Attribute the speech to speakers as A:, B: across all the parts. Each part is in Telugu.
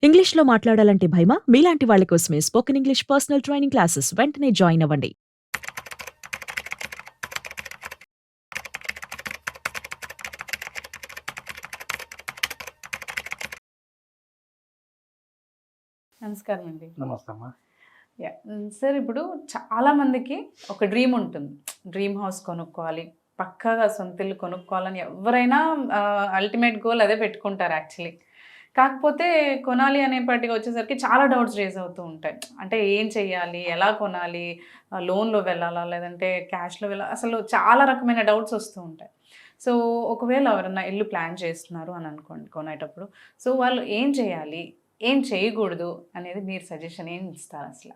A: ఇంగ్లీష్‌లో మాట్లాడాలంటే భయమా? మీలాంటి వాళ్ళ కోసమే spoken English personal training classes వెంటనే జాయిన్ అవ్వండి.
B: నమస్కారం అండి.
C: నమస్తే అమ్మా.
B: సార్ ఇప్పుడు చాలా మందికి ఒక డ్రీమ్ ఉంటుంది. డ్రీమ్ హౌస్ కొనుక్కోవాలి, పక్కాగా సొంత ఇల్లు కొనుక్కోవాలని ఎవరైనా అల్టిమేట్ గోల్ అదే పెట్టుకుంటారు యాక్చువల్లీ. కాకపోతే కొనాలి అనేపాటికి వచ్చేసరికి చాలా డౌట్స్ రేజ్ అవుతూ ఉంటాయి. అంటే ఏం చెయ్యాలి? ఎలా కొనాలి? లోన్‌లో వెళ్ళాలా? లేదంటే క్యాష్‌లో వెళ్ళాలా? అసలు చాలా రకమైన డౌట్స్ వస్తూ ఉంటాయి. సో, ఒకవేళ ఎవరన్నా ఇల్లు ప్లాన్ చేస్తున్నారు అని అనుకోండి కొనేటప్పుడు. సో, వాళ్ళు ఏం చేయాలి? ఏం చేయకూడదు అనేది మీరు సజెషన్ ఏం ఇస్తారు అసల?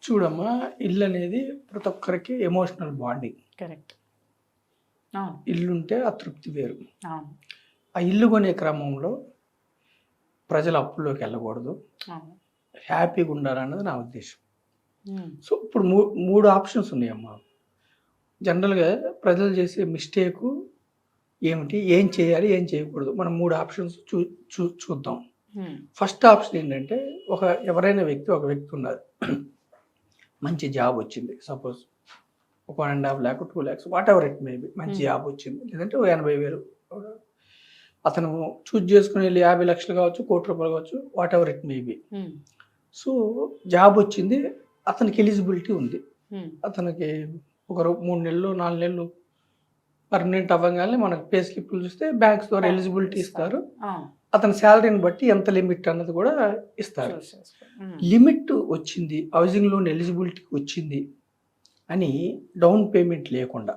C: చూడమ్మా, ఇల్లు అనేది ప్రతి ఒక్కరికి ఎమోషనల్ బాండింగ్.
B: కరెక్ట్. అవును.
C: ఇల్లుంటే ఆ తృప్తి వేరు.
B: అవును.
C: ఆ ఇల్లు కొనే క్రమంలో ప్రజలు అప్పుల్లోకి వెళ్ళకూడదు,
B: అవును.
C: హ్యాపీగా ఉండాలన్నది నా ఉద్దేశం.
B: హ్మ్.
C: సో ఇప్పుడు మూడు ఆప్షన్స్ ఉన్నాయమ్మా. జనరల్గా ప్రజలు చేసే మిస్టేకు ఏమిటి, ఏం చేయాలి, ఏం చేయకూడదు, మనం మూడు ఆప్షన్స్ చూద్దాం.
B: హ్మ్.
C: ఫస్ట్ ఆప్షన్ ఏంటంటే, ఎవరైనా ఒక వ్యక్తి ఉన్నారు, మంచి జాబ్ వచ్చింది, సపోజ్ ఒక 1.5 lakh 2 lakhs what ever it may be, మంచి జాబ్ వచ్చింది, లేదంటే 80,000 అతను చూజ్ చేసుకుని వెళ్ళి 50 లక్షలు కావచ్చు, ₹1,00,00,000 కావచ్చు, what ever it may be.
B: హ్మ్.
C: సో జాబ్ వచ్చింది, అతనికి ఎలిజిబిలిటీ ఉంది.
B: హ్మ్.
C: అతనికి ఒక 3 నెలలు 4 నెలలు పర్మనెంట్ అవ్వగానే మనకు పే స్లిప్లు చూస్తే బ్యాంక్స్ ద్వారా ఎలిజిబిలిటీ ఇస్తారు.
B: అవును.
C: అతని శాలరీని బట్టి ఎంత లిమిట్ అన్నది కూడా ఇస్తారు. లిమిట్ వచ్చింది, హౌసింగ్ లోన్ ఎలిజిబిలిటీకి వచ్చింది అని డౌన్ పేమెంట్ లేకుండా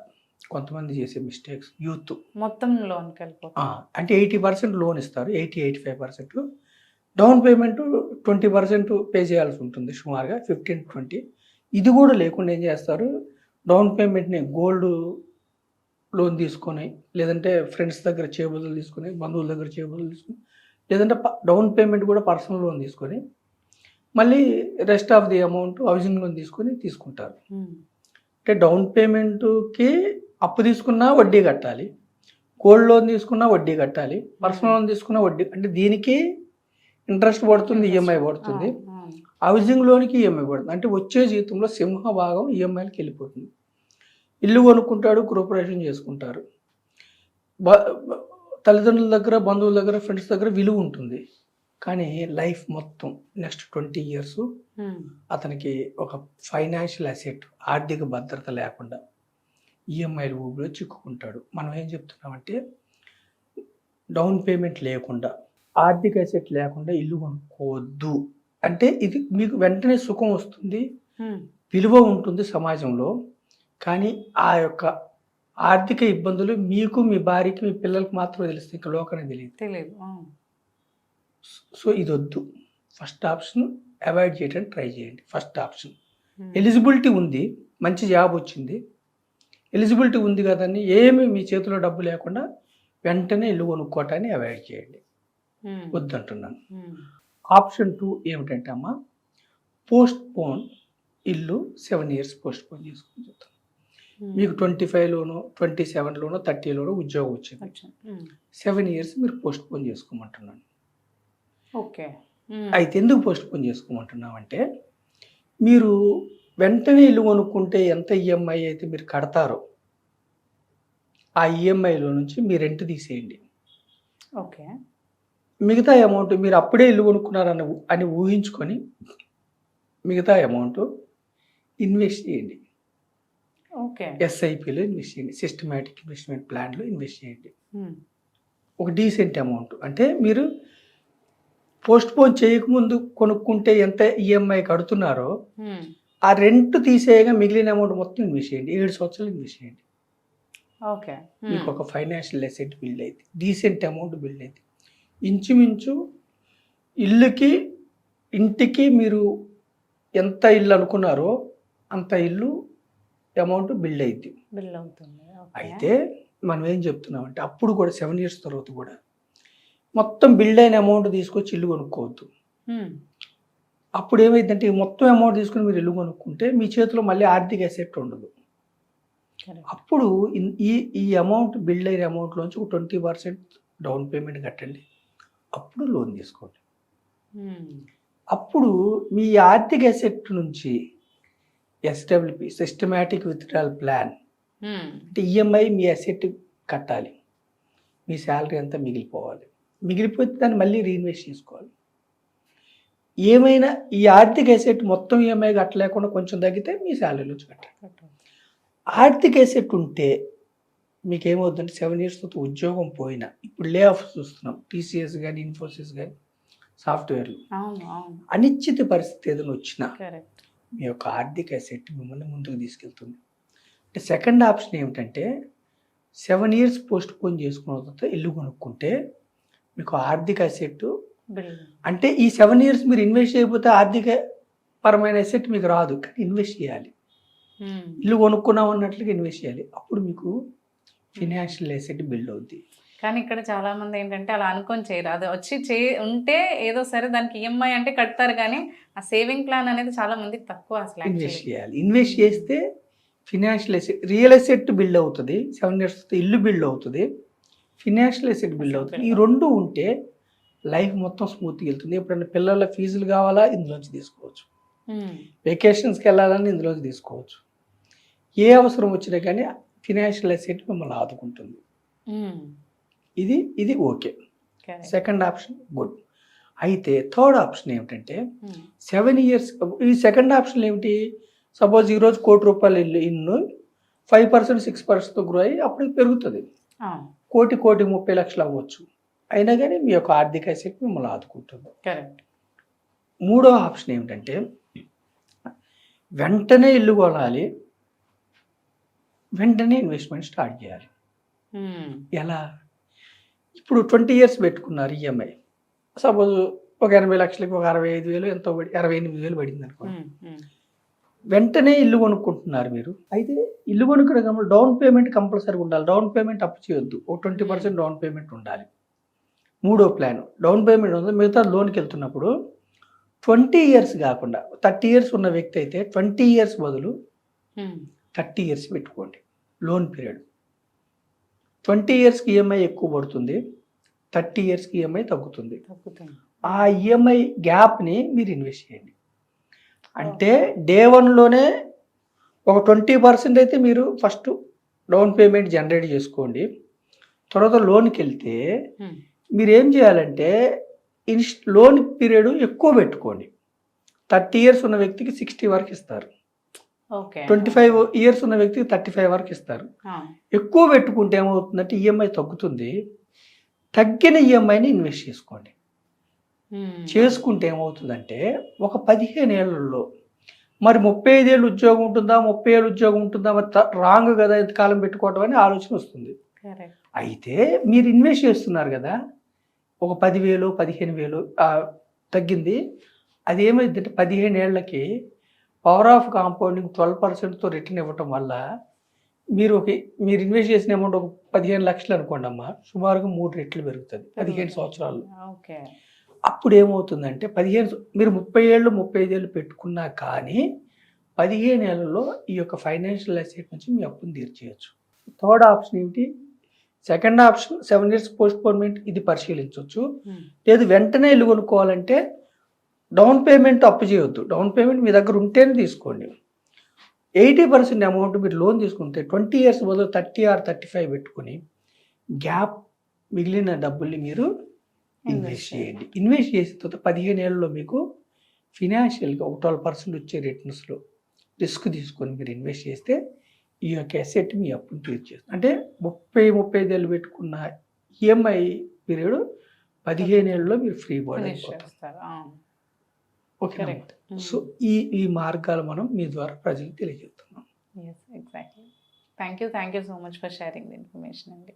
C: కొంతమంది చేసే మిస్టేక్స్, యూత్
B: మొత్తం లోన్‌కి వెళ్ళిపోతారు.
C: అంటే 80% లోన్ ఇస్తారు, 85% డౌన్ పేమెంట్ 20% పే చేయాల్సి ఉంటుంది, సుమారుగా 15-20. ఇది కూడా లేకుండా ఏం చేస్తారు, డౌన్ పేమెంట్ని గోల్డ్ లోన్ తీసుకొని, లేదంటే ఫ్రెండ్స్ దగ్గర చేయబదులు తీసుకొని, బంధువుల దగ్గర చేయబదులు తీసుకొని, లేదంటే డౌన్ పేమెంట్ కూడా పర్సనల్ లోన్ తీసుకొని, మళ్ళీ rest of the amount housing loan తీసుకుంటారు. అంటే డౌన్ పేమెంట్కి అప్పు తీసుకున్నా వడ్డీ కట్టాలి, గోల్డ్ లోన్ తీసుకున్నా వడ్డీ కట్టాలి, పర్సనల్ లోన్ తీసుకున్నా వడ్డీ, అంటే దీనికి ఇంట్రెస్ట్ పడుతుంది, ఈఎంఐ పడుతుంది, హౌసింగ్ లోన్కి ఈఎంఐ పడుతుంది. అంటే వచ్చే జీతంలో సింహభాగం ఈఎంఐలకి వెళ్ళిపోతుంది. ఇల్లు కొనుక్కుంటాడు, గృహప్రవేశం చేసుకుంటారు, తల్లిదండ్రుల దగ్గర, బంధువుల దగ్గర, ఫ్రెండ్స్ దగ్గర విలువ ఉంటుంది, కానీ లైఫ్ మొత్తం నెక్స్ట్ 20 years అతనికి ఒక ఫైనాన్షియల్ అసెట్, ఆర్థిక భద్రత లేకుండా ఈఎంఐల ఊబిలో చిక్కుకుంటాడు. మనం ఏం చెప్తున్నామంటే, డౌన్ పేమెంట్ లేకుండా, ఆర్థిక అసెట్ లేకుండా ఇల్లు కొనుక్కోవద్దు. అంటే ఇది మీకు వెంటనే సుఖం వస్తుంది, విలువ ఉంటుంది సమాజంలో, కానీ ఆ యొక్క ఆర్థిక ఇబ్బందులు మీకు, మీ భార్యకి, మీ పిల్లలకి మాత్రమే తెలుస్తాయి, ఇంకా లోకానికి తెలియదు. సో ఇది వద్దు. ఫస్ట్ ఆప్షన్ అవాయిడ్ చేయడానికి ట్రై చేయండి. ఫస్ట్ ఆప్షన్ ఎలిజిబిలిటీ ఉంది, మంచి జాబ్ వచ్చింది, ఎలిజిబిలిటీ ఉంది కదండి, ఏమి మీ చేతిలో డబ్బు లేకుండా వెంటనే ఇల్లు కొనుక్కోవటాన్ని అవాయిడ్ చేయండి, వద్దంటున్నాను. ఆప్షన్ 2 ఏమిటంటే అమ్మా, పోస్ట్ పోన్ ఇల్లు 7 years పోస్ట్ పోన్ చేసుకుని చెప్తాను. మీకు 25లోనో 27లోనో 30లోనో ఉద్యోగం వచ్చింది, 7 years మీరు పోస్ట్ పోన్ చేసుకోమంటున్నాను.
B: ఓకే.
C: అయితే ఎందుకు పోస్ట్ పోన్ చేసుకోమంటున్నామంటే, మీరు వెంటనే ఇల్లు కొనుక్కుంటే ఎంత ఈఎంఐ అయితే మీరు కడతారో, ఆ ఈఎంఐలో నుంచి మీ రెంట్ తీసేయండి.
B: ఓకే.
C: మిగతా అమౌంట్ మీరు అప్పుడే ఇల్లు కొనుక్కున్నారని ఊహించుకొని మిగతా అమౌంట్ ఇన్వెస్ట్ చేయండి.
B: ఓకే.
C: ఎస్ఐపిలో ఇన్వెస్ట్ చేయండి, సిస్టమాటిక్ ఇన్వెస్ట్మెంట్ ప్లాన్లో ఇన్వెస్ట్ చేయండి. ఒక డీసెంట్ అమౌంట్, అంటే మీరు పోస్ట్ పోన్ చేయకముందు కొనుక్కుంటే ఎంత ఈఎంఐ కడుతున్నారో ఆ రెంట్ తీసేయగా మిగిలిన అమౌంట్ మొత్తం ఇన్వెస్ట్ చేయండి, 7 సంవత్సరాలు ఇన్వెస్ట్ చేయండి.
B: ఓకే.
C: మీకు ఒక ఫైనాన్షియల్ అసెట్ బిల్డ్ అయింది, డీసెంట్ అమౌంట్ బిల్డ్ అయింది. ఇంచుమించు ఇంటికి మీరు ఎంత ఇల్లు అనుకున్నారో అంత ఇల్లు అమౌంట్ బిల్డ్ అయింది. అయితే మనం ఏం చెప్తున్నామంటే, అప్పుడు కూడా 7 years తర్వాత కూడా మొత్తం బిల్డ్ అయిన అమౌంట్ తీసుకొచ్చి ఇల్లు కొనుక్కోవద్దు. అప్పుడు ఏమైందంటే, మొత్తం అమౌంట్ తీసుకుని మీరు ఇల్లు కొనుక్కుంటే మీ చేతిలో మళ్ళీ ఆర్థిక అసెట్ ఉండదు. అప్పుడు ఈ అమౌంట్, బిల్డ్ అయిన అమౌంట్లోంచి ఒక 20% డౌన్ పేమెంట్ కట్టండి, అప్పుడు లోన్ తీసుకోండి. అప్పుడు మీ ఆర్థిక అసెట్ నుంచి ఎస్డబ్ల్యూపి సిస్టమాటిక్ విత్డ్రాల్ ప్లాన్ అంటే ఈఎంఐ మీ అసెట్ కట్టాలి, మీ శాలరీ అంతా మిగిలిపోవాలి, మిగిలిపోతే దాన్ని మళ్ళీ రీఇన్వెస్ట్ చేసుకోవాలి. ఏమైనా ఈ ఆర్థిక అసెట్ మొత్తం ఈఎంఐ కట్టలేకుండా కొంచెం తగ్గితే మీ శాలరీ నుంచి కట్టాలి. ఆర్థిక అసెట్ ఉంటే మీకు ఏమవుతుందంటే 7 years తర్వాత ఉద్యోగం పోయినా, ఇప్పుడు లే ఆఫ్ చూస్తున్నాం, టీసీఎస్ కానీ ఇన్ఫోసిస్ కానీ సాఫ్ట్వేర్లు, అనిశ్చిత పరిస్థితి ఏదైనా వచ్చినా మీ యొక్క ఆర్థిక అసెట్ మిమ్మల్ని ముందుకు తీసుకెళ్తుంది. అంటే సెకండ్ ఆప్షన్ ఏమిటంటే 7 years పోస్ట్ పోన్ చేసుకున్న తర్వాత ఇల్లు కొనుక్కుంటే మీకు ఆర్థిక అసెట్ అంటే ఈ 7 years మీరు ఇన్వెస్ట్ చేయకపోతే ఆర్థిక పరమైన అసెట్ మీకు రాదు, కానీ ఇన్వెస్ట్ చేయాలి. ఇల్లు కొనుక్కున్నాం అన్నట్లుగా ఇన్వెస్ట్ చేయాలి, అప్పుడు మీకు ఫినాన్షియల్ అసెట్ బిల్డ్ అవుద్ది.
B: కానీ ఇక్కడ చాలా మంది ఏంటంటే అలా అనుకొని చేయరు, అది వచ్చి ఉంటే ఏదో సరే దానికి ఈఎంఐ అంటే కడతారు, కానీ ఆ సేవింగ్ ప్లాన్ అనేది చాలా మందికి తక్కువ. అసలు
C: ఇన్వెస్ట్ చేయాలి, ఇన్వెస్ట్ చేస్తే financial asset, real asset build అవుతుంది, 7 years ఇల్లు బిల్డ్ అవుతుంది, ఫినాన్షియల్ అసెట్ బిల్డ్ అవుతుంది. ఈ రెండు ఉంటే లైఫ్ మొత్తం స్మూత్గా వెళ్తుంది. ఎప్పుడైనా పిల్లల ఫీజులు కావాలా ఇందులోంచి తీసుకోవచ్చు, వెకేషన్స్కి వెళ్ళాలని ఇందులోంచి తీసుకోవచ్చు, ఏ అవసరం వచ్చినా కానీ ఫినాన్షియల్ అసెట్ మిమ్మల్ని ఆదుకుంటుంది. ఇది ఓకే, సెకండ్ ఆప్షన్ గుడ్. అయితే థర్డ్ ఆప్షన్ ఏమిటంటే 7 years, ఈ సెకండ్ ఆప్షన్ ఏమిటి, సపోజ్ ఈరోజు ₹1,00,00,000 ఇల్లు 5% 6%తో గ్రో అయ్యి అప్పుడు పెరుగుతుంది, కోటి 30 లక్షలు అవ్వచ్చు, అయినా కానీ మీ యొక్క ఆర్థిక అసెట్ మిమ్మల్ని ఆదుకుంటుంది. మూడో ఆప్షన్ ఏమిటంటే వెంటనే ఇల్లు కొనాలి, వెంటనే ఇన్వెస్ట్మెంట్ స్టార్ట్ చేయాలి. ఎలా, ఇప్పుడు 20 years పెట్టుకున్నారు ఈఎంఐ, సపోజ్ ఒక 80 లక్షలకి ఒక 65,000 ఎంతో 68,000 పడింది అనుకోండి, వెంటనే ఇల్లు కొనుక్కుంటున్నారు మీరు. అయితే ఇల్లు కొనుక్కునే డౌన్ పేమెంట్ కంపల్సరీగా ఉండాలి, డౌన్ పేమెంట్ అప్పు చేయొద్దు, ఒక 20% డౌన్ పేమెంట్ ఉండాలి. మూడో ప్లాన్ డౌన్ పేమెంట్ ఉంది, మిగతా లోన్కి వెళ్తున్నప్పుడు 20 years కాకుండా 30 years ఉన్న వ్యక్తి అయితే 20 years బదులు 30 years పెట్టుకోండి లోన్ పీరియడ్. 20 yearsకి ఈఎంఐ ఎక్కువ పడుతుంది, 30 yearsకి ఈఎంఐ తగ్గుతుంది. ఆ ఈఎంఐ గ్యాప్ని మీరు ఇన్వెస్ట్ చేయండి. అంటే డే 1లోనే ఒక 20% అయితే మీరు ఫస్ట్ డౌన్ పేమెంట్ జనరేట్ చేసుకోండి. తర్వాత లోన్కి వెళ్తే మీరు ఏం చేయాలంటే లోన్ పీరియడ్ ఎక్కువ పెట్టుకోండి. 30 years ఉన్న వ్యక్తికి 60 వరకు ఇస్తారు, 25 years ఉన్న వ్యక్తికి 35 వరకు ఇస్తారు. ఎక్కువ పెట్టుకుంటే ఏమవుతుందంటే ఈఎంఐ తగ్గుతుంది, తగ్గిన ఈఎంఐని ఇన్వెస్ట్ చేసుకోండి. చేసుకుంటే ఏమవుతుందంటే ఒక 15 ఏళ్లలో మరి 35 ఏళ్ళు ఉద్యోగం ఉంటుందా, 30 ఏళ్ళు ఉద్యోగం ఉంటుందా, మరి రాంగ్ కదా ఎంతకాలం పెట్టుకోవడం అని ఆలోచన వస్తుంది. అయితే మీరు ఇన్వెస్ట్ చేస్తున్నారు కదా, ఒక 10,000 15,000 తగ్గింది, అది ఏమైందంటే 15 ఏళ్ళకి పవర్ ఆఫ్ కాంపౌండింగ్ 12%తో రిటర్న్ ఇవ్వటం వల్ల మీరు ఇన్వెస్ట్ చేసిన అమౌంట్ ఒక 15 లక్షలు అనుకోండి అమ్మా, సుమారుగా 3 రెట్లు పెరుగుతుంది 15 సంవత్సరాలు. అప్పుడు ఏమవుతుందంటే మీరు 30 ఏళ్ళు 35 ఏళ్ళు పెట్టుకున్నా కానీ 15 ఏళ్లలో ఈ యొక్క ఫైనాన్షియల్ అసెట్ నుంచి మీ అప్పును తీర్చేయచ్చు. థర్డ్ ఆప్షన్ ఏమిటి, సెకండ్ ఆప్షన్ 7 years పోస్ట్ పోన్మెంట్, ఇది పరిశీలించవచ్చు. లేదు వెంటనే ఇల్లు కొనుక్కోవాలంటే డౌన్ పేమెంట్ అప్పు చేయొద్దు, డౌన్ పేమెంట్ మీ దగ్గర ఉంటేనే తీసుకోండి. 80% అమౌంట్ మీరు లోన్ తీసుకుంటే 20 years బదులు 30 or 35 పెట్టుకుని గ్యాప్ మిగిలిన డబ్బుల్ని మీరు ఇన్వెస్ట్ చేయండి. ఇన్వెస్ట్ చేసిన తర్వాత 15 ఏళ్ళలో మీకు ఫినాన్షియల్గా ఒక 12% వచ్చే రిటర్న్స్లో రిస్క్ తీసుకొని మీరు ఇన్వెస్ట్ చేస్తే ఈ యొక్క అసెట్ మీ అప్పును తీర్చేస్తుంది. అంటే 30-35 ఏళ్ళు పెట్టుకున్న ఈఎంఐ పీరియడ్ 15 ఏళ్ళలో మీరు ఫ్రీ బోర్డ్ అయిపోతారు. ఓకే, సో ఈ మార్గాలు మనం మీ ద్వారా ప్రజలకు తెలియజేస్తున్నాం.
B: Exactly. Thank you so much for sharing the information అండి.